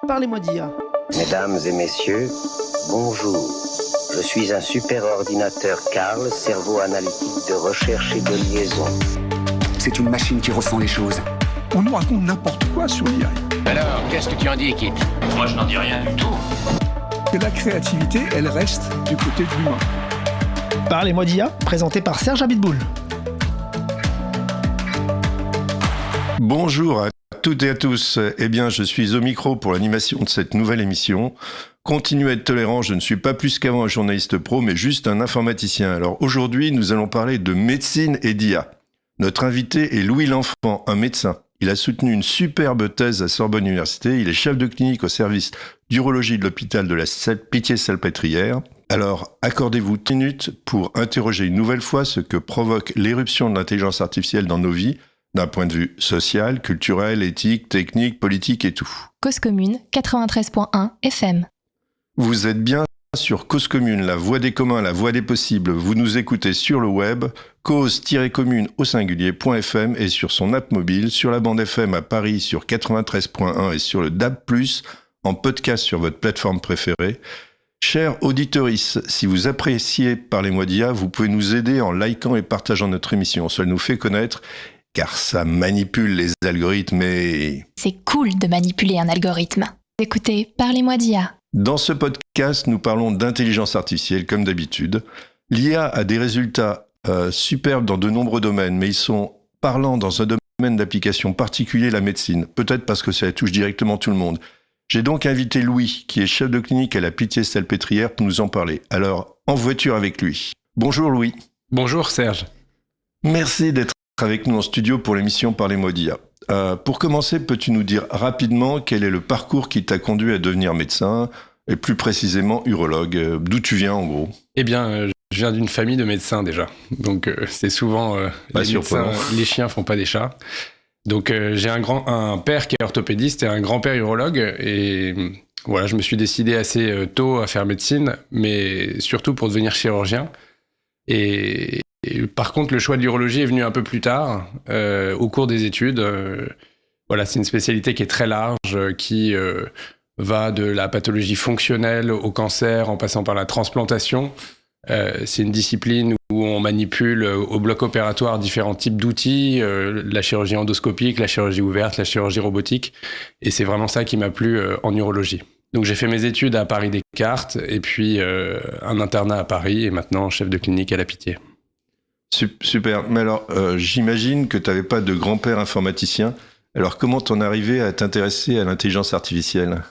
Parlez-moi d'IA. Mesdames et messieurs, bonjour. Je suis un super ordinateur Carl, cerveau analytique de recherche et de liaison. C'est une machine qui ressent les choses. On nous raconte n'importe quoi sur l'IA. Alors, qu'est-ce que tu en dis, Kit? Moi, je n'en dis rien du tout. Que la créativité, elle reste du côté de l'humain. Parlez-moi d'IA, présenté par Serge Abitboul. Bonjour à toutes et à tous. Eh bien, je suis au micro pour l'animation de cette nouvelle émission. Continuez à être tolérant, je ne suis pas plus qu'avant un journaliste pro, mais juste un informaticien. Alors aujourd'hui, nous allons parler de médecine et d'IA. Notre invité est Louis L'Enfant, un médecin. Il a soutenu une superbe thèse à Sorbonne Université. Il est chef de clinique au service d'urologie de l'hôpital de la Pitié-Salpêtrière. Alors, accordez-vous 10 minutes pour interroger une nouvelle fois ce que provoque l'éruption de l'intelligence artificielle dans nos vies, d'un point de vue social, culturel, éthique, technique, politique et tout. Cause Commune, 93.1 FM. Vous êtes bien sur Cause Commune, la voix des communs, la voix des possibles. Vous nous écoutez sur le web, cause-commune au singulier.fm et sur son app mobile, sur la bande FM à Paris sur 93.1 et sur le DAB+, en podcast sur votre plateforme préférée. Chers auditeuristes, si vous appréciez Parlez-moi d'IA, vous pouvez nous aider en likant et partageant notre émission. Cela nous fait connaître, car ça manipule les algorithmes et... C'est cool de manipuler un algorithme. Écoutez, Parlez-moi d'IA. Dans ce podcast, nous parlons d'intelligence artificielle comme d'habitude. L'IA a des résultats superbes dans de nombreux domaines, mais ils sont parlants dans un domaine d'application particulier, la médecine. Peut-être parce que ça touche directement tout le monde. J'ai donc invité Louis, qui est chef de clinique à la Pitié-Salpêtrière, pour nous en parler. Alors, en voiture avec lui. Bonjour Louis. Bonjour Serge. Merci d'être avec nous en studio pour l'émission Parlez-moi d'IA. Pour commencer, peux-tu nous dire rapidement quel est le parcours qui t'a conduit à devenir médecin, et plus précisément urologue? D'où tu viens en gros? Eh bien, je viens d'une famille de médecins déjà. Donc c'est souvent les médecins, les chiens font pas des chats. Donc j'ai un père qui est orthopédiste et un grand-père urologue. Et voilà, je me suis décidé assez tôt à faire médecine, mais surtout pour devenir chirurgien. Et par contre, le choix de l'urologie est venu un peu plus tard, au cours des études. Voilà, c'est une spécialité qui est très large, qui va de la pathologie fonctionnelle au cancer, en passant par la transplantation. C'est une discipline où on manipule au bloc opératoire différents types d'outils, la chirurgie endoscopique, la chirurgie ouverte, la chirurgie robotique. Et c'est vraiment ça qui m'a plu en urologie. Donc j'ai fait mes études à Paris-Descartes, et puis un internat à Paris, et maintenant chef de clinique à la Pitié. Super. Mais alors, j'imagine que tu n'avais pas de grand-père informaticien. Alors, comment t'en es arrivé à t'intéresser à l'intelligence artificielle?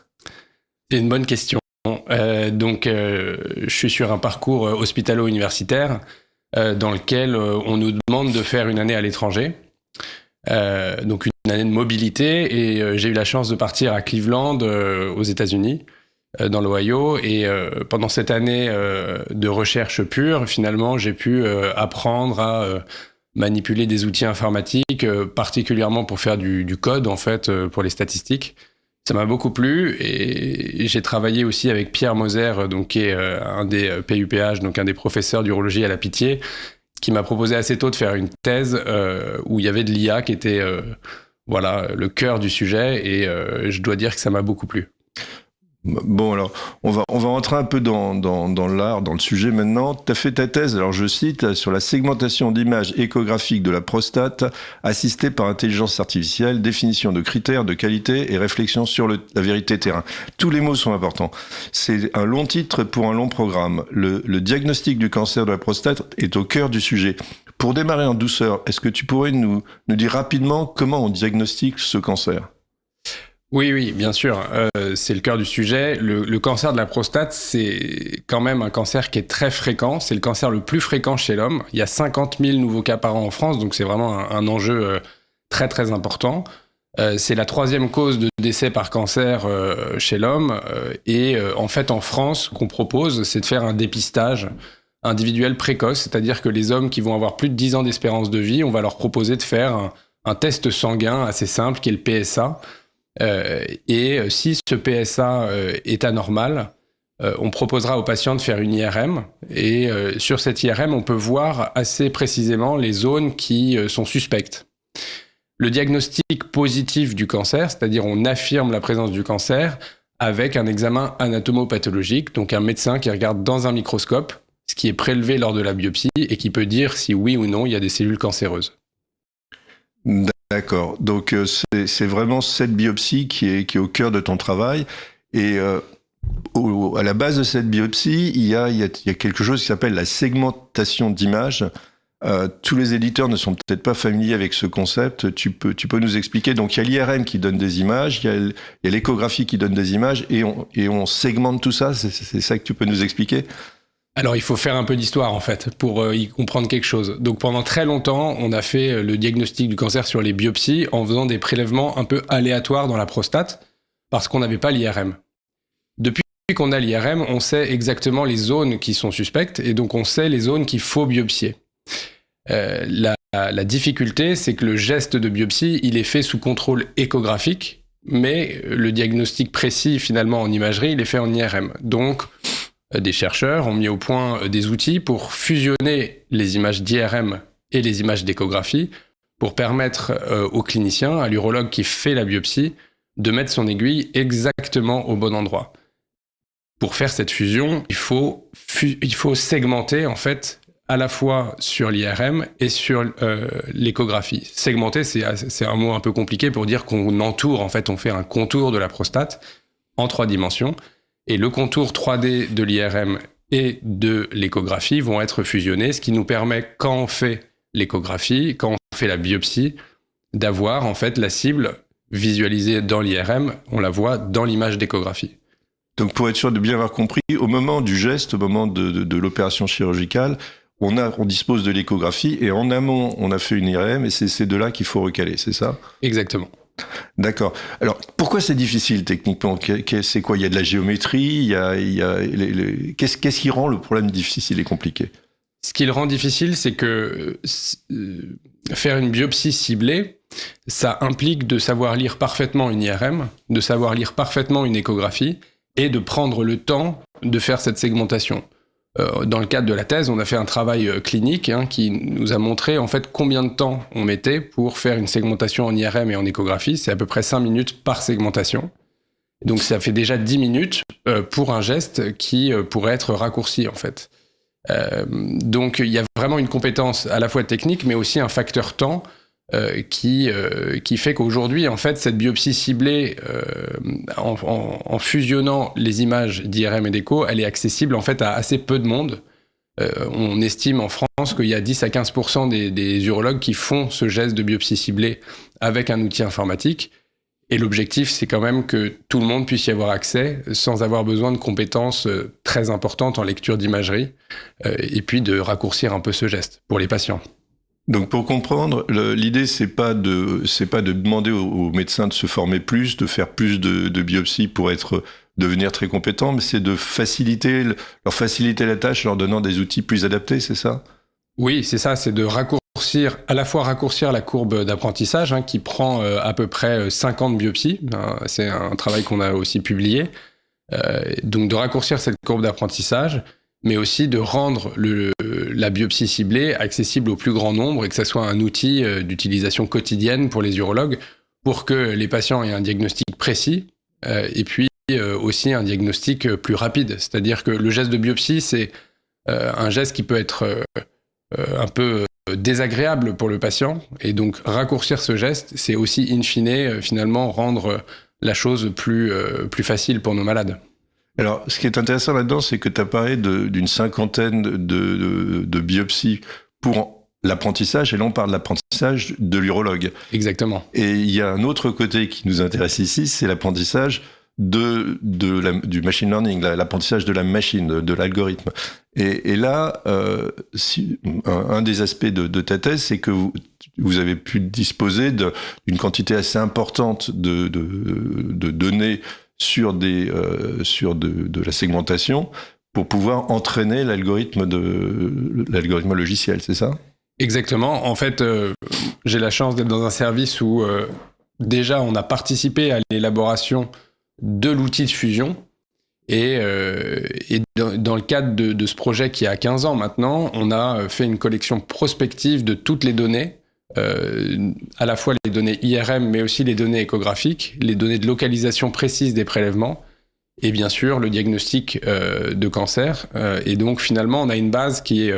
C'est une bonne question. Je suis sur un parcours hospitalo-universitaire dans lequel on nous demande de faire une année à l'étranger. Donc, une année de mobilité. Et j'ai eu la chance de partir à Cleveland, aux États-Unis, dans l'Ohio, et pendant cette année de recherche pure, finalement, j'ai pu apprendre à manipuler des outils informatiques, particulièrement pour faire du code, en fait, pour les statistiques. Ça m'a beaucoup plu, et j'ai travaillé aussi avec Pierre Moser, donc, qui est un des PUPH, donc un des professeurs d'urologie à la Pitié, qui m'a proposé assez tôt de faire une thèse où il y avait de l'IA qui était le cœur du sujet, et je dois dire que ça m'a beaucoup plu. Bon, alors, on va rentrer un peu dans l'art, dans le sujet maintenant. Tu as fait ta thèse, alors je cite, sur la segmentation d'images échographiques de la prostate assistée par intelligence artificielle, définition de critères de qualité et réflexion sur la vérité terrain. Tous les mots sont importants. C'est un long titre pour un long programme. Le diagnostic du cancer de la prostate est au cœur du sujet. Pour démarrer en douceur, est-ce que tu pourrais nous dire rapidement comment on diagnostique ce cancer ? Oui, bien sûr. C'est le cœur du sujet. Le cancer de la prostate, c'est quand même un cancer qui est très fréquent. C'est le cancer le plus fréquent chez l'homme. Il y a 50 000 nouveaux cas par an en France, donc c'est vraiment un enjeu très, très important. C'est la 3e cause de décès par cancer chez l'homme. En fait, en France, ce qu'on propose, c'est de faire un dépistage individuel précoce, c'est-à-dire que les hommes qui vont avoir plus de 10 ans d'espérance de vie, on va leur proposer de faire un test sanguin assez simple, qui est le PSA. Si ce PSA est anormal, on proposera aux patients de faire une IRM, et sur cette IRM, on peut voir assez précisément les zones qui sont suspectes. Le diagnostic positif du cancer, c'est-à-dire on affirme la présence du cancer, avec un examen anatomopathologique, donc un médecin qui regarde dans un microscope ce qui est prélevé lors de la biopsie et qui peut dire si oui ou non il y a des cellules cancéreuses. D'accord, donc c'est vraiment cette biopsie qui est au cœur de ton travail, et à la base de cette biopsie, il y a quelque chose qui s'appelle la segmentation d'images. Tous les éditeurs ne sont peut-être pas familiers avec ce concept. Tu peux nous expliquer? Donc il y a l'IRM qui donne des images, il y a l'échographie qui donne des images, et on segmente tout ça. C'est ça que tu peux nous expliquer? Alors il faut faire un peu d'histoire en fait pour y comprendre quelque chose. Donc pendant très longtemps, on a fait le diagnostic du cancer sur les biopsies en faisant des prélèvements un peu aléatoires dans la prostate parce qu'on n'avait pas l'IRM. Depuis qu'on a l'IRM, on sait exactement les zones qui sont suspectes et donc on sait les zones qu'il faut biopsier. La difficulté, c'est que le geste de biopsie, il est fait sous contrôle échographique, mais le diagnostic précis finalement en imagerie, il est fait en IRM. Donc des chercheurs ont mis au point des outils pour fusionner les images d'IRM et les images d'échographie pour permettre au clinicien, à l'urologue qui fait la biopsie, de mettre son aiguille exactement au bon endroit. Pour faire cette fusion, il faut segmenter en fait à la fois sur l'IRM et sur l'échographie. Segmenter, c'est un mot un peu compliqué pour dire qu'on entoure, en fait, on fait un contour de la prostate en 3 dimensions. Et le contour 3D de l'IRM et de l'échographie vont être fusionnés, ce qui nous permet, quand on fait l'échographie, quand on fait la biopsie, d'avoir en fait la cible visualisée dans l'IRM, on la voit dans l'image d'échographie. Donc pour être sûr de bien avoir compris, au moment du geste, au moment de l'opération chirurgicale, on dispose de l'échographie et en amont, on a fait une IRM et c'est ces deux-là qu'il faut recaler, c'est ça? Exactement. D'accord. Alors, pourquoi c'est difficile techniquement? C'est quoi? Il y a de la géométrie, qu'est-ce qui rend le problème difficile et compliqué? Ce qui le rend difficile, c'est que faire une biopsie ciblée, ça implique de savoir lire parfaitement une IRM, de savoir lire parfaitement une échographie et de prendre le temps de faire cette segmentation. Dans le cadre de la thèse, on a fait un travail clinique qui nous a montré en fait combien de temps on mettait pour faire une segmentation en IRM et en échographie. C'est à peu près 5 minutes par segmentation. Donc ça fait déjà 10 minutes pour un geste qui pourrait être raccourci en fait. Donc il y a vraiment une compétence à la fois technique mais aussi un facteur temps qui fait qu'aujourd'hui, en fait, cette biopsie ciblée, en fusionnant les images d'IRM et d'écho, elle est accessible en fait à assez peu de monde. On estime en France qu'il y a 10 à 15% des urologues qui font ce geste de biopsie ciblée avec un outil informatique. Et l'objectif, c'est quand même que tout le monde puisse y avoir accès sans avoir besoin de compétences très importantes en lecture d'imagerie et puis de raccourcir un peu ce geste pour les patients. Donc pour comprendre, l'idée c'est pas de demander aux médecins de se former plus, de faire plus de biopsies pour devenir très compétents, mais c'est de leur faciliter la tâche en leur donnant des outils plus adaptés, c'est ça? Oui, c'est ça, c'est de à la fois raccourcir la courbe d'apprentissage qui prend à peu près 50 biopsies. C'est un travail qu'on a aussi publié. Donc de raccourcir cette courbe d'apprentissage, mais aussi de rendre la biopsie ciblée accessible au plus grand nombre et que ça soit un outil d'utilisation quotidienne pour les urologues pour que les patients aient un diagnostic précis et puis aussi un diagnostic plus rapide. C'est-à-dire que le geste de biopsie, c'est un geste qui peut être un peu désagréable pour le patient et donc raccourcir ce geste, c'est aussi in fine finalement rendre la chose plus facile pour nos malades. Alors, ce qui est intéressant là-dedans, c'est que tu as parlé d'une cinquantaine de biopsies pour l'apprentissage, et là on parle de l'apprentissage de l'urologue. Exactement. Et il y a un autre côté qui nous intéresse ici, c'est l'apprentissage du machine learning, l'apprentissage de la machine, de l'algorithme. Et là, un des aspects de ta thèse, c'est que vous avez pu disposer d'une quantité assez importante de données sur de la segmentation pour pouvoir entraîner l'algorithme logiciel, c'est ça? Exactement. En fait, j'ai la chance d'être dans un service où déjà on a participé à l'élaboration de l'outil de fusion et dans le cadre de ce projet qui a 15 ans maintenant, on a fait une collection prospective de toutes les données, à la fois les données IRM mais aussi les données échographiques, les données de localisation précise des prélèvements et bien sûr le diagnostic de cancer. Et donc finalement, on a une base qui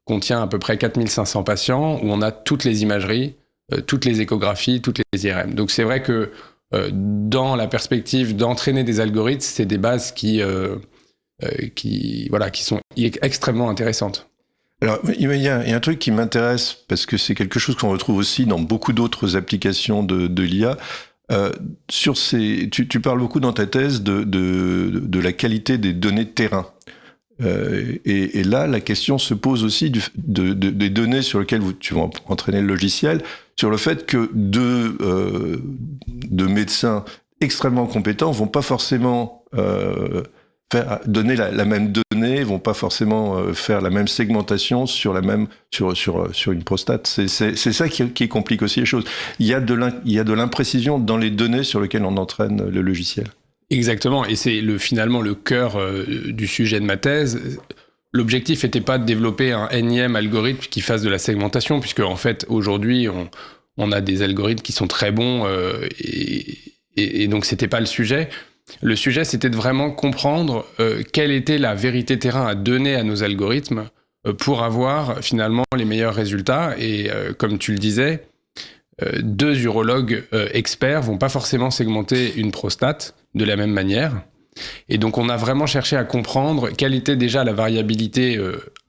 contient à peu près 4500 patients, où on a toutes les imageries, toutes les échographies, toutes les IRM. Donc c'est vrai que dans la perspective d'entraîner des algorithmes, c'est des bases qui sont extrêmement intéressantes. Alors, il y a un truc qui m'intéresse, parce que c'est quelque chose qu'on retrouve aussi dans beaucoup d'autres applications de l'IA. Tu parles beaucoup dans ta thèse de la qualité des données de terrain. Et là, la question se pose aussi des données sur lesquelles tu vas entraîner le logiciel, sur le fait que deux médecins extrêmement compétents vont pas forcément donner la même donnée, vont pas forcément faire la même segmentation sur une prostate. C'est ça qui complique aussi les choses. Il y a de l'imprécision dans les données sur lesquelles on entraîne le logiciel. Exactement, et c'est finalement le cœur du sujet de ma thèse. L'objectif n'était pas de développer un énième algorithme qui fasse de la segmentation, puisque en fait aujourd'hui on a des algorithmes qui sont très bons, et donc c'était pas le sujet. Le sujet, c'était de vraiment comprendre quelle était la vérité terrain à donner à nos algorithmes pour avoir finalement les meilleurs résultats. Et comme tu le disais, deux urologues experts vont pas forcément segmenter une prostate de la même manière. Et donc on a vraiment cherché à comprendre quelle était déjà la variabilité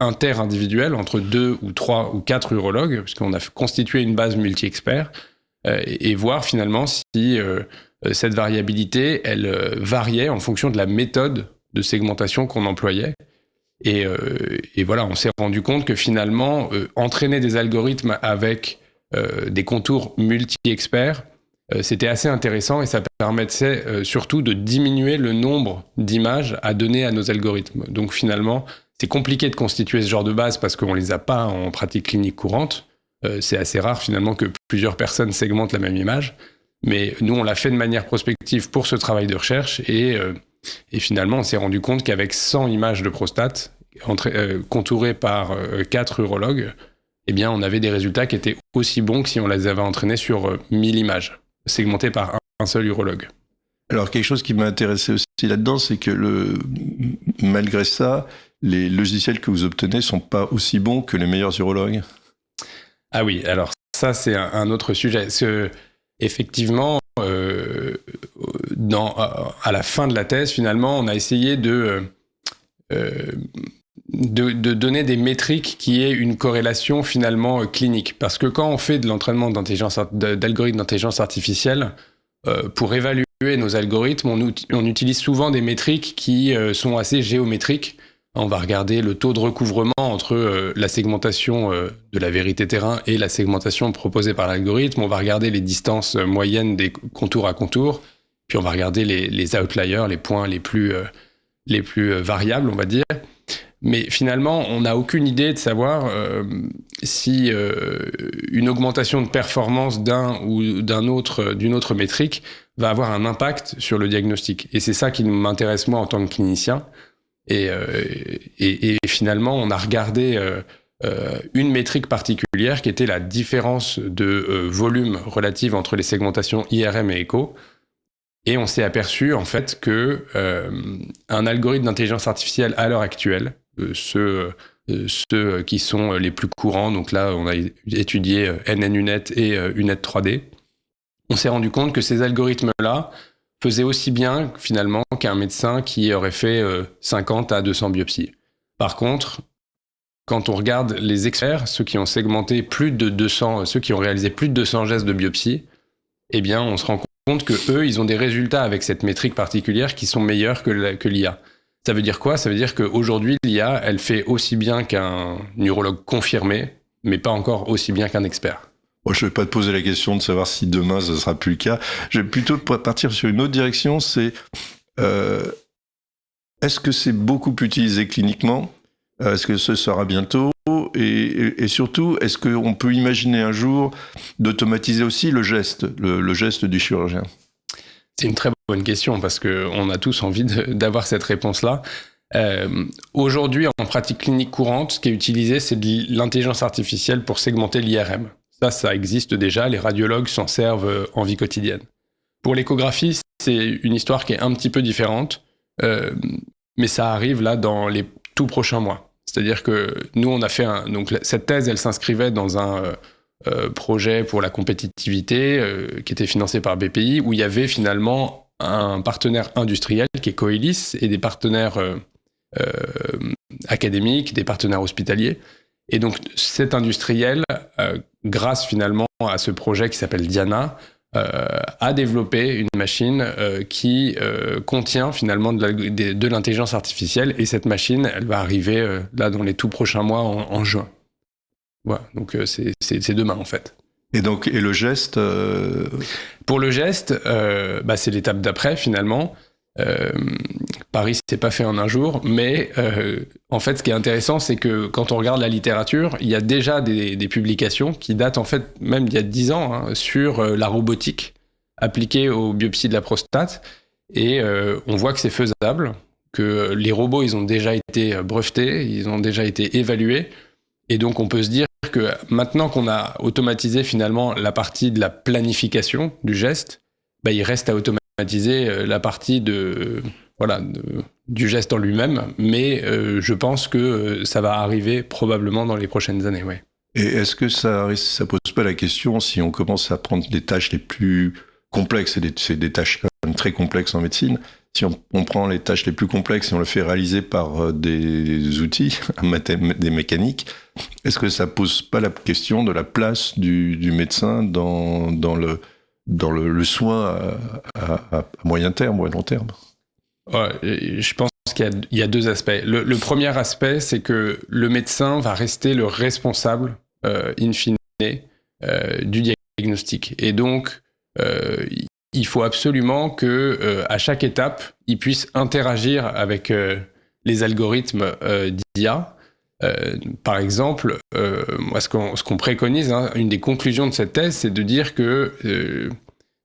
inter-individuelle entre 2 ou 3 ou 4 urologues, puisqu'on a constitué une base multi-experts, et voir finalement si cette variabilité, elle variait en fonction de la méthode de segmentation qu'on employait. Et voilà, on s'est rendu compte que finalement, entraîner des algorithmes avec des contours multi-experts, c'était assez intéressant, et ça permettait surtout de diminuer le nombre d'images à donner à nos algorithmes. Donc finalement, c'est compliqué de constituer ce genre de base parce qu'on ne les a pas en pratique clinique courante. C'est assez rare finalement que plusieurs personnes segmentent la même image. Mais nous, on l'a fait de manière prospective pour ce travail de recherche, et finalement, on s'est rendu compte qu'avec 100 images de prostate, contourées par 4 urologues, eh bien, on avait des résultats qui étaient aussi bons que si on les avait entraînés sur 1000 images, segmentées par un seul urologue. Alors, quelque chose qui m'a intéressé aussi là-dedans, c'est que malgré ça, les logiciels que vous obtenez ne sont pas aussi bons que les meilleurs urologues. Ah oui, alors ça, c'est un autre sujet. Effectivement, à la fin de la thèse, finalement, on a essayé de donner des métriques qui aient une corrélation finalement clinique. Parce que quand on fait de l'entraînement d'algorithmes d'intelligence artificielle, pour évaluer nos algorithmes, on utilise souvent des métriques qui sont assez géométriques. On va regarder le taux de recouvrement entre la segmentation de la vérité terrain et la segmentation proposée par l'algorithme. On va regarder les distances moyennes des contours à contours. Puis on va regarder les outliers, les points les plus variables, on va dire. Mais finalement, on n'a aucune idée de savoir si une augmentation de performance d'une autre métrique va avoir un impact sur le diagnostic. Et c'est ça qui m'intéresse moi en tant que clinicien. Et finalement, on a regardé une métrique particulière qui était la différence de volume relative entre les segmentations IRM et écho. Et on s'est aperçu en fait que un algorithme d'intelligence artificielle à l'heure actuelle, ceux qui sont les plus courants, donc là on a étudié NNUNet et UNet 3D, on s'est rendu compte que ces algorithmes-là faisait aussi bien, finalement, qu'un médecin qui aurait fait 50 à 200 biopsies. Par contre, quand on regarde les experts, ceux qui ont segmenté ceux qui ont réalisé plus de 200 gestes de biopsie, eh bien, on se rend compte que eux, ils ont des résultats avec cette métrique particulière qui sont meilleurs que l'IA. Ça veut dire quoi ? Ça veut dire qu'aujourd'hui, l'IA, elle fait aussi bien qu'un neurologue confirmé, mais pas encore aussi bien qu'un expert. Bon, je ne vais pas te poser la question de savoir si demain ce ne sera plus le cas. Je vais plutôt partir sur une autre direction, c'est est-ce que c'est beaucoup utilisé cliniquement ? Est-ce que ce sera bientôt ? Et surtout, est-ce qu'on peut imaginer un jour d'automatiser aussi le geste du chirurgien ? C'est une très bonne question parce qu'on a tous envie d'avoir cette réponse-là. Aujourd'hui, en pratique clinique courante, ce qui est utilisé, c'est de l'intelligence artificielle pour segmenter l'IRM. Ça existe déjà, les radiologues s'en servent en vie quotidienne. Pour l'échographie, c'est une histoire qui est un petit peu différente, mais ça arrive là dans les tout prochains mois. C'est-à-dire que nous, on a fait donc cette thèse, elle s'inscrivait dans un projet pour la compétitivité qui était financé par BPI, où il y avait finalement un partenaire industriel qui est Coelis et des partenaires académiques, des partenaires hospitaliers. Et donc cet industriel, grâce finalement à ce projet qui s'appelle Diana, a développé une machine qui contient finalement de l'intelligence artificielle, et cette machine, elle va arriver là dans les tout prochains mois en juin. Voilà, donc c'est demain en fait. Et le geste Pour le geste, c'est l'étape d'après finalement. Paris, c'est pas fait en un jour, mais en fait, ce qui est intéressant, c'est que quand on regarde la littérature, il y a déjà des publications qui datent en fait même d'il y a 10 ans sur la robotique appliquée aux biopsies de la prostate, et on voit que c'est faisable, que les robots, ils ont déjà été brevetés, ils ont déjà été évalués, et donc on peut se dire que maintenant qu'on a automatisé finalement la partie de la planification du geste, il reste à automatiser la partie du geste en lui-même, mais je pense que ça va arriver probablement dans les prochaines années. Ouais. Et est-ce que ça pose pas la question, si on commence à prendre les tâches les plus complexes, c'est des tâches quand même très complexes en médecine, si on prend les tâches les plus complexes et on le fait réaliser par des outils, des mécaniques, est-ce que ça pose pas la question de la place du médecin dans le soin à moyen terme ou à long terme? Ouais, je pense qu'il y a deux aspects. Le premier aspect, c'est que le médecin va rester le responsable, in fine, du diagnostic. Et donc, il faut absolument que, à chaque étape, il puisse interagir avec les algorithmes d'IA. Par exemple, moi, ce qu'on préconise, une des conclusions de cette thèse, c'est de dire que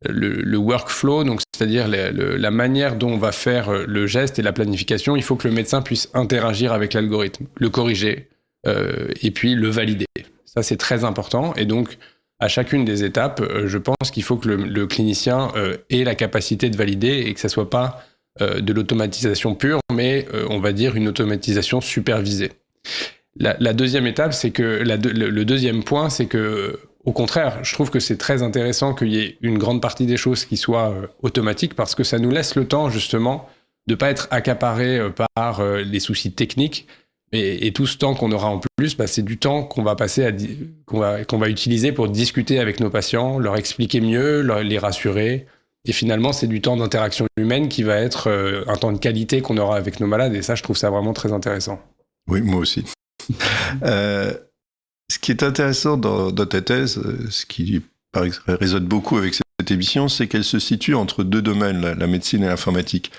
le workflow, donc c'est-à-dire la manière dont on va faire le geste et la planification, il faut que le médecin puisse interagir avec l'algorithme, le corriger et puis le valider. Ça, c'est très important. Et donc, à chacune des étapes, je pense qu'il faut que le clinicien ait la capacité de valider et que ça soit pas de l'automatisation pure, mais on va dire une automatisation supervisée. La deuxième étape, c'est que le deuxième point, c'est que au contraire, je trouve que c'est très intéressant qu'il y ait une grande partie des choses qui soient automatiques, parce que ça nous laisse le temps, justement, de ne pas être accaparé par les soucis techniques. Et tout ce temps qu'on aura en plus, c'est du temps qu'on va passer qu'on va utiliser pour discuter avec nos patients, leur expliquer mieux, les rassurer. Et finalement, c'est du temps d'interaction humaine qui va être un temps de qualité qu'on aura avec nos malades. Et ça, je trouve ça vraiment très intéressant. Oui, moi aussi. Ce qui est intéressant dans ta thèse, ce qui résonne beaucoup avec cette émission, c'est qu'elle se situe entre deux domaines, la médecine et l'informatique.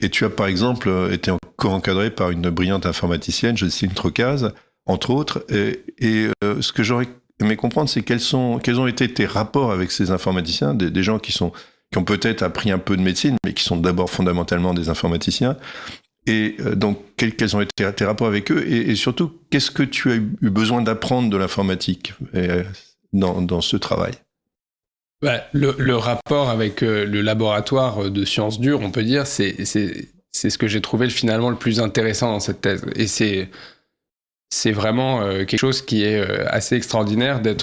Et tu as par exemple été encore encadré par une brillante informaticienne, Jocelyne Trocaz, entre autres. Et ce que j'aurais aimé comprendre, c'est quels ont été tes rapports avec ces informaticiens, des gens qui ont peut-être appris un peu de médecine, mais qui sont d'abord fondamentalement des informaticiens. Et donc, quels ont été tes rapports avec eux, et surtout, qu'est-ce que tu as eu besoin d'apprendre de l'informatique dans ce travail? Le rapport avec le laboratoire de sciences dures, on peut dire, c'est ce que j'ai trouvé finalement le plus intéressant dans cette thèse. Et c'est vraiment quelque chose qui est assez extraordinaire de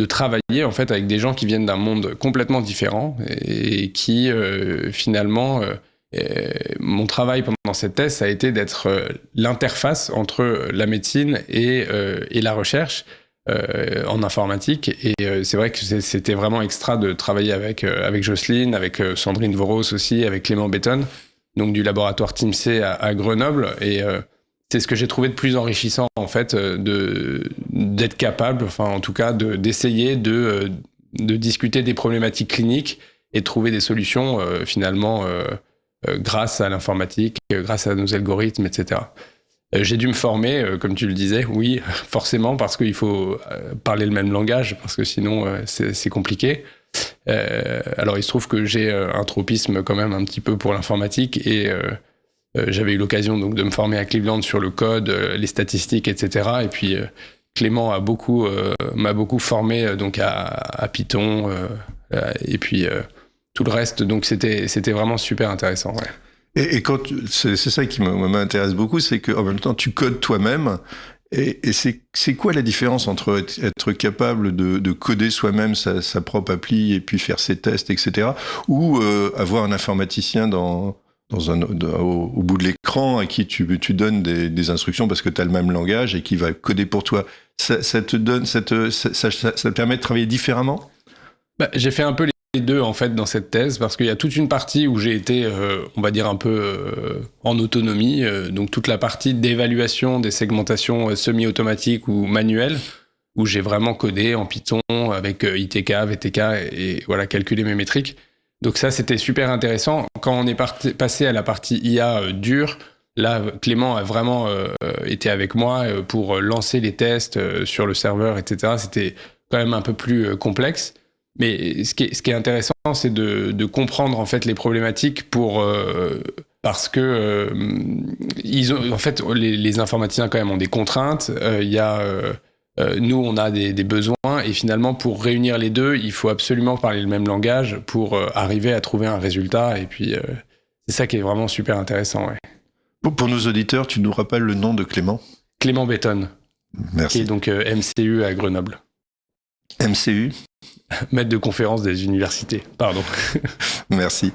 travailler en fait avec des gens qui viennent d'un monde complètement différent et qui finalement... mon travail pendant cette thèse, ça a été d'être l'interface entre la médecine et la recherche en informatique. Et c'est vrai que c'était vraiment extra de travailler avec Jocelyne, avec Sandrine Voros aussi, avec Clément Béton, donc du laboratoire TIMC à Grenoble. Et c'est ce que j'ai trouvé de plus enrichissant, en fait, d'être capable, enfin en tout cas, d'essayer de discuter des problématiques cliniques et de trouver des solutions finalement... grâce à l'informatique, grâce à nos algorithmes, etc. J'ai dû me former, comme tu le disais, oui, forcément, parce qu'il faut parler le même langage, parce que sinon, c'est compliqué. Alors, il se trouve que j'ai un tropisme quand même un petit peu pour l'informatique, et j'avais eu l'occasion donc de me former à Cleveland sur le code, les statistiques, etc. Et puis, Clément m'a beaucoup formé donc à Python, et puis... tout le reste. Donc c'était vraiment super intéressant. Ouais. Et quand c'est ça qui m'intéresse beaucoup, c'est qu'en même temps tu codes toi-même. Et c'est quoi la différence entre être capable de coder soi-même sa propre appli et puis faire ses tests, etc., ou avoir un informaticien au bout de l'écran à qui tu donnes des instructions parce que tu as le même langage et qui va coder pour toi. Ça te permet de travailler différemment ? J'ai fait un peu les deux en fait dans cette thèse parce qu'il y a toute une partie où j'ai été, on va dire un peu en autonomie, donc toute la partie d'évaluation des segmentations semi-automatiques ou manuelles où j'ai vraiment codé en Python avec ITK, VTK et voilà calculer mes métriques. Donc ça c'était super intéressant. Quand on est passé à la partie IA dure, là Clément a vraiment été avec moi pour lancer les tests sur le serveur, etc. C'était quand même un peu plus complexe. Mais ce qui est intéressant, c'est de comprendre en fait les problématiques parce que en fait les informaticiens quand même ont des contraintes. Nous on a des besoins et finalement pour réunir les deux, il faut absolument parler le même langage pour arriver à trouver un résultat. Et puis c'est ça qui est vraiment super intéressant. Ouais. Pour nos auditeurs, tu nous rappelles le nom de Clément ? Clément Bétonne. Merci. Qui est donc MCU à Grenoble. MCU ? Maître de conférence des universités, pardon. Merci.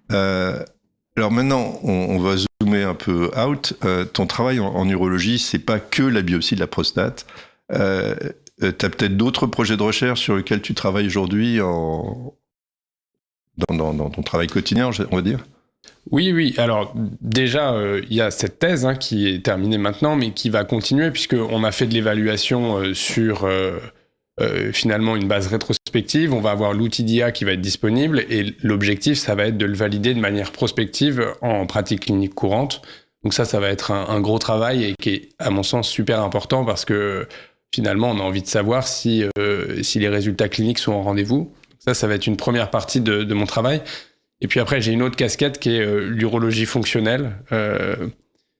Alors maintenant, on va zoomer un peu out. Ton travail en urologie, c'est pas que la biopsie de la prostate. Tu as peut-être d'autres projets de recherche sur lesquels tu travailles aujourd'hui dans ton travail quotidien, on va dire ? Oui. Alors déjà, il y a cette thèse qui est terminée maintenant, mais qui va continuer puisqu'on a fait de l'évaluation sur... finalement une base rétrospective, on va avoir l'outil d'IA qui va être disponible et l'objectif, ça va être de le valider de manière prospective en pratique clinique courante. Donc ça va être un gros travail et qui est, à mon sens, super important parce que finalement, on a envie de savoir si les résultats cliniques sont au rendez-vous. Ça va être une première partie de mon travail. Et puis après, j'ai une autre casquette qui est l'urologie fonctionnelle.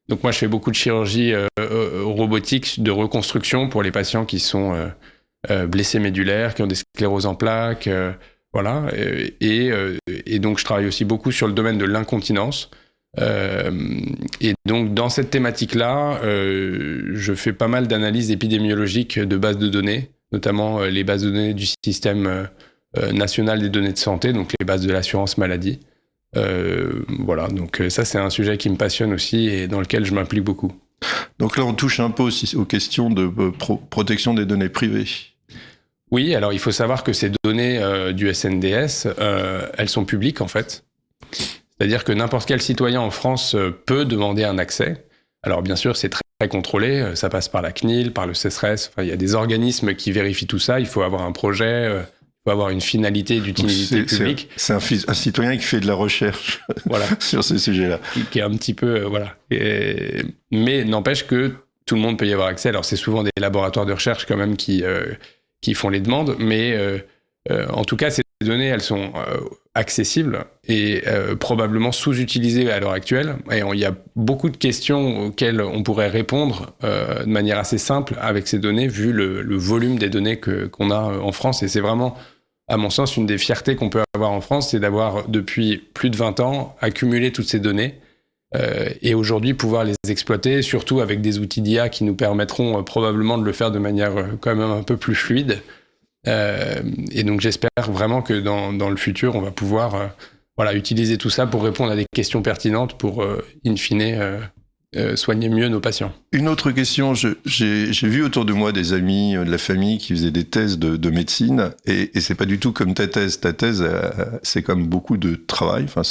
Donc moi, je fais beaucoup de chirurgie robotique de reconstruction pour les patients qui sont... blessés médulaires, qui ont des scléroses en plaques, voilà. Et donc, je travaille aussi beaucoup sur le domaine de l'incontinence. Et donc, dans cette thématique-là, je fais pas mal d'analyses épidémiologiques de bases de données, notamment les bases de données du système national des données de santé, donc les bases de l'assurance maladie. Voilà, donc ça, c'est un sujet qui me passionne aussi et dans lequel je m'implique beaucoup. Donc là, on touche un peu aussi aux questions de protection des données privées. Oui, alors il faut savoir que ces données du SNDS, elles sont publiques en fait. C'est-à-dire que n'importe quel citoyen en France peut demander un accès. Alors bien sûr, c'est très contrôlé, ça passe par la CNIL, par le CESRES, il y a des organismes qui vérifient tout ça, il faut avoir un projet, il faut avoir une finalité d'utilité publique. C'est un citoyen qui fait de la recherche voilà. sur ces sujets-là. Qui est un petit peu... voilà. Mais n'empêche que tout le monde peut y avoir accès. Alors c'est souvent des laboratoires de recherche quand même qui font les demandes, mais en tout cas, ces données, elles sont accessibles et probablement sous-utilisées à l'heure actuelle. Et il y a beaucoup de questions auxquelles on pourrait répondre de manière assez simple avec ces données, vu le volume des données qu'on a en France. Et c'est vraiment, à mon sens, une des fiertés qu'on peut avoir en France, c'est d'avoir, depuis plus de 20 ans, accumulé toutes ces données et aujourd'hui pouvoir les exploiter, surtout avec des outils d'IA qui nous permettront probablement de le faire de manière quand même un peu plus fluide. Et donc j'espère vraiment que dans le futur, on va pouvoir utiliser tout ça pour répondre à des questions pertinentes pour, in fine, soigner mieux nos patients. Une autre question, j'ai vu autour de moi des amis de la famille qui faisaient des thèses de médecine et c'est pas du tout comme ta thèse. Ta thèse, c'est comme beaucoup de travail. Enfin,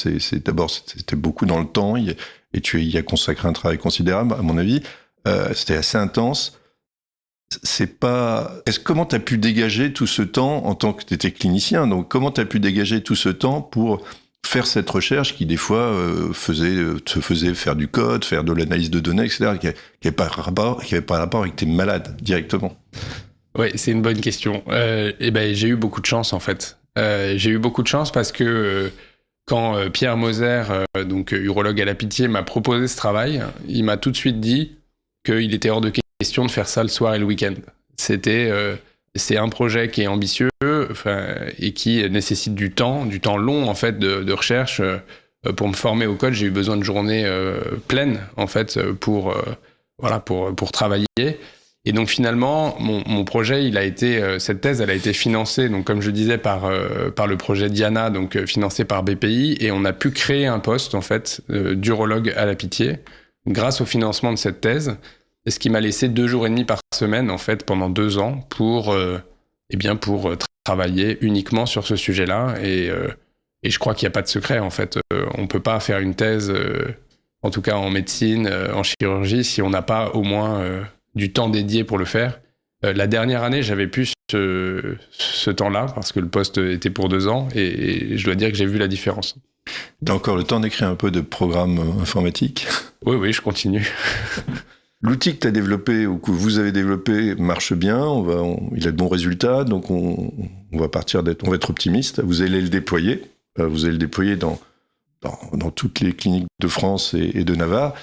d'abord, c'était beaucoup dans le temps et tu y as consacré un travail considérable, à mon avis. C'était assez intense. Comment tu as pu dégager tout ce temps en tant que tu étais clinicien? Donc, comment tu as pu dégager tout ce temps pour faire cette recherche qui, des fois, te faisait faire du code, faire de l'analyse de données, etc., qui n'avait pas rapport avec tes malades directement? Oui, c'est une bonne question. J'ai eu beaucoup de chance, en fait. J'ai eu beaucoup de chance parce que quand Pierre Moser, donc urologue à la Pitié, m'a proposé ce travail, il m'a tout de suite dit qu'il était hors de question de faire ça le soir et le week-end. C'était c'est un projet qui est ambitieux et qui nécessite du temps long en fait de recherche. Pour me former au code, j'ai eu besoin de journées pleines en fait pour travailler. Et donc finalement, mon projet, cette thèse, elle a été financée, donc comme je disais, par le projet Diana, donc financé par BPI, et on a pu créer un poste en fait d'urologue à la Pitié grâce au financement de cette thèse, et ce qui m'a laissé 2 jours et demi par semaine en fait pendant 2 ans pour travailler uniquement sur ce sujet-là. Et je crois qu'il n'y a pas de secret en fait. On peut pas faire une thèse, en tout cas en médecine, en chirurgie, si on n'a pas au moins du temps dédié pour le faire. La dernière année, j'avais plus ce temps-là parce que le poste était pour 2 ans et je dois dire que j'ai vu la différence. T'as encore le temps d'écrire un peu de programme informatique ? Oui, je continue. L'outil que tu as développé ou que vous avez développé marche bien, il a de bons résultats, donc on va être optimiste. Vous allez le déployer. Vous allez le déployer dans toutes les cliniques de France et de Navarre.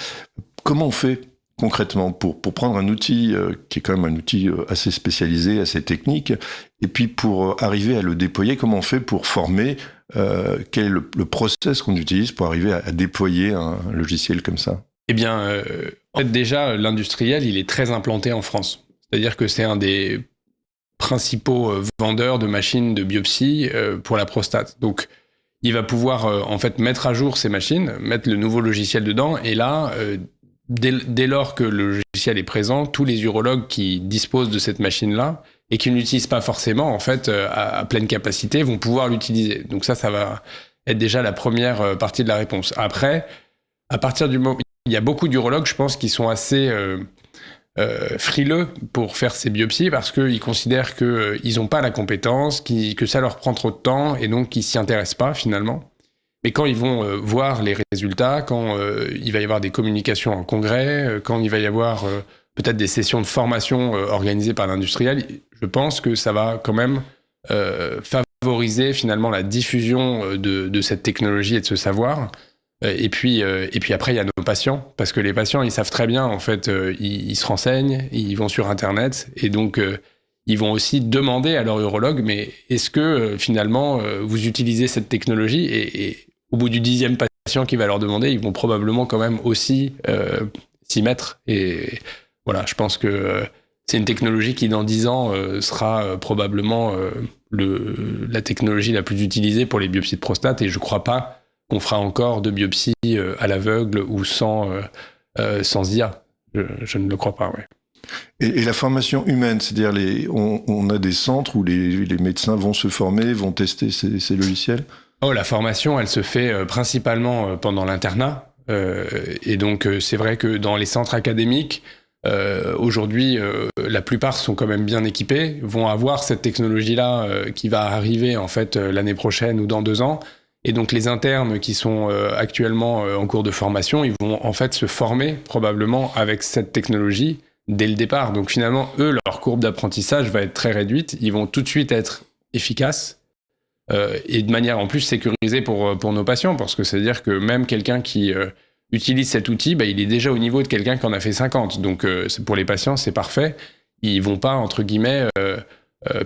Comment on fait concrètement pour prendre un outil qui est quand même un outil assez spécialisé, assez technique, et puis pour arriver à le déployer, comment on fait pour former, quel est le process qu'on utilise pour arriver à déployer un logiciel comme ça ? Eh bien, en fait, déjà, l'industriel, il est très implanté en France. C'est-à-dire que c'est un des principaux vendeurs de machines de biopsie pour la prostate. Donc, il va pouvoir en fait mettre à jour ces machines, mettre le nouveau logiciel dedans, et là, dès lors que le logiciel est présent, tous les urologues qui disposent de cette machine-là et qui ne l'utilisent pas forcément en fait à pleine capacité vont pouvoir l'utiliser. Donc ça va être déjà la première partie de la réponse. Après, à partir du moment, il y a beaucoup d'urologues, je pense, qui sont assez frileux pour faire ces biopsies parce qu'ils considèrent qu'ils n'ont pas la compétence, que ça leur prend trop de temps et donc qu'ils ne s'y intéressent pas finalement. Mais quand ils vont voir les résultats, quand il va y avoir des communications en congrès, quand il va y avoir peut-être des sessions de formation organisées par l'industriel, je pense que ça va quand même favoriser finalement la diffusion de cette technologie et de ce savoir. Et puis après, il y a nos patients, parce que les patients, ils savent très bien, en fait, ils se renseignent, ils vont sur Internet, et donc ils vont aussi demander à leur urologue, mais est-ce que finalement, vous utilisez cette technologie et au bout du 10e patient qui va leur demander, ils vont probablement quand même aussi s'y mettre. Et voilà, je pense que c'est une technologie qui, dans 10 ans, sera probablement la technologie la plus utilisée pour les biopsies de prostate, et je ne crois pas qu'on fera encore de biopsie à l'aveugle ou sans IA. Je ne le crois pas, ouais. Et la formation humaine, c'est-à-dire on a des centres où les médecins vont se former, vont tester ces logiciels ? La formation, elle se fait principalement pendant l'internat. Et donc, c'est vrai que dans les centres académiques, aujourd'hui, la plupart sont quand même bien équipés, vont avoir cette technologie-là qui va arriver en fait l'année prochaine ou dans 2 ans. Et donc les internes qui sont actuellement en cours de formation, ils vont en fait se former probablement avec cette technologie dès le départ. Donc finalement, eux, leur courbe d'apprentissage va être très réduite. Ils vont tout de suite être efficaces et de manière en plus sécurisée pour nos patients, parce que c'est-à-dire que même quelqu'un qui utilise cet outil, il est déjà au niveau de quelqu'un qui en a fait 50. Donc pour les patients, c'est parfait. Ils vont pas, entre guillemets...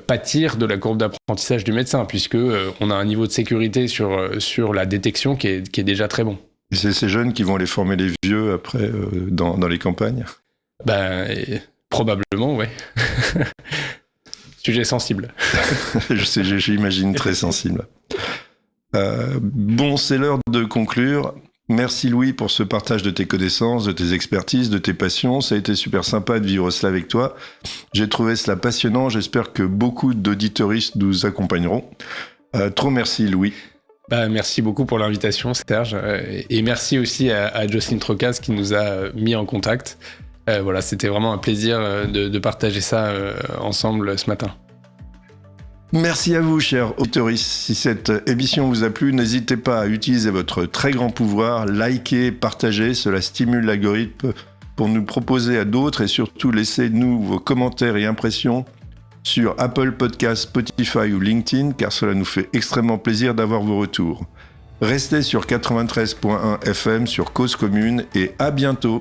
pâtir de la courbe d'apprentissage du médecin, puisque on a un niveau de sécurité sur la détection qui est déjà très bon. Et c'est ces jeunes qui vont aller former les vieux après dans les campagnes ? Probablement, ouais. Sujet sensible. Je sais, j'imagine très sensible. Bon, c'est l'heure de conclure. Merci Louis pour ce partage de tes connaissances, de tes expertises, de tes passions. Ça a été super sympa de vivre cela avec toi. J'ai trouvé cela passionnant. J'espère que beaucoup d'auditeuristes nous accompagneront. Trop merci Louis. Merci beaucoup pour l'invitation Serge. Et merci aussi à Jocelyne Trocaz qui nous a mis en contact. Voilà, c'était vraiment un plaisir de partager ça ensemble ce matin. Merci à vous, chers auditeurs. Si cette émission vous a plu, n'hésitez pas à utiliser votre très grand pouvoir, liker, partager, cela stimule l'algorithme pour nous proposer à d'autres et surtout laissez-nous vos commentaires et impressions sur Apple Podcasts, Spotify ou LinkedIn car cela nous fait extrêmement plaisir d'avoir vos retours. Restez sur 93.1 FM sur Cause Commune et à bientôt.